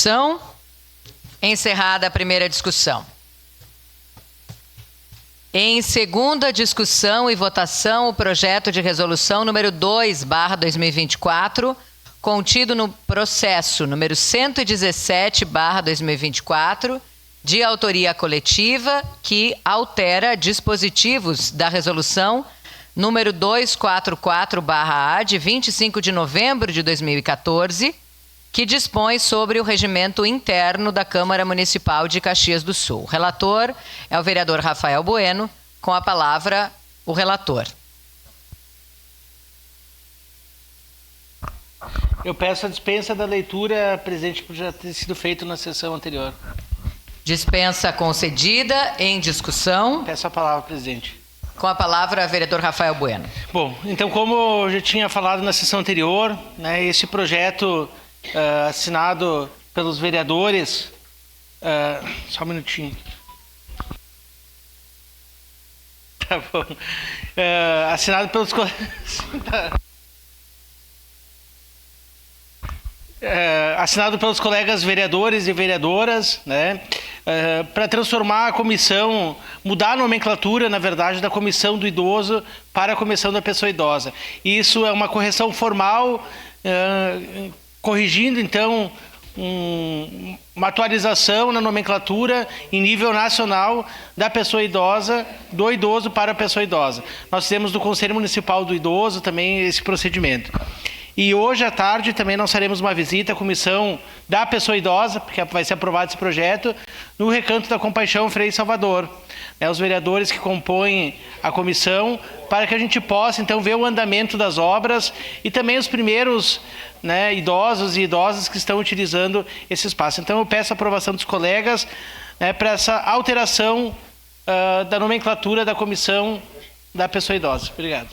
discussão? Encerrada a primeira discussão. Em segunda discussão e votação, o projeto de resolução número 2/2024, contido no processo número 117/2024, de autoria coletiva, que altera dispositivos da resolução número 244/A, de 25 de novembro de 2014, que dispõe sobre o regimento interno da Câmara Municipal de Caxias do Sul. O relator é o vereador Rafael Bueno. Com a palavra, o relator. Eu peço a dispensa da leitura, presidente, por já ter sido feito na sessão anterior. Dispensa concedida. Em discussão. Peço a palavra, presidente. Com a palavra, vereador Rafael Bueno. Bom, então, como eu já tinha falado na sessão anterior, né, esse projeto assinado pelos vereadores... só um minutinho. Tá bom. Assinado pelos colegas... assinado pelos colegas vereadores e vereadoras, né, para transformar a comissão, mudar a nomenclatura, na verdade, da comissão do idoso para a comissão da pessoa idosa. Isso é uma correção formal, corrigindo, então, uma atualização na nomenclatura em nível nacional da pessoa idosa, do idoso para a pessoa idosa. Nós temos do Conselho Municipal do Idoso também esse procedimento. E hoje à tarde também nós faremos uma visita à comissão da pessoa idosa, porque vai ser aprovado esse projeto, no Recanto da Compaixão Frei Salvador. Os vereadores que compõem a comissão, para que a gente possa então ver o andamento das obras e também os primeiros, né, idosos e idosas que estão utilizando esse espaço. Então eu peço a aprovação dos colegas, né, para essa alteração da nomenclatura da comissão da pessoa idosa. Obrigado.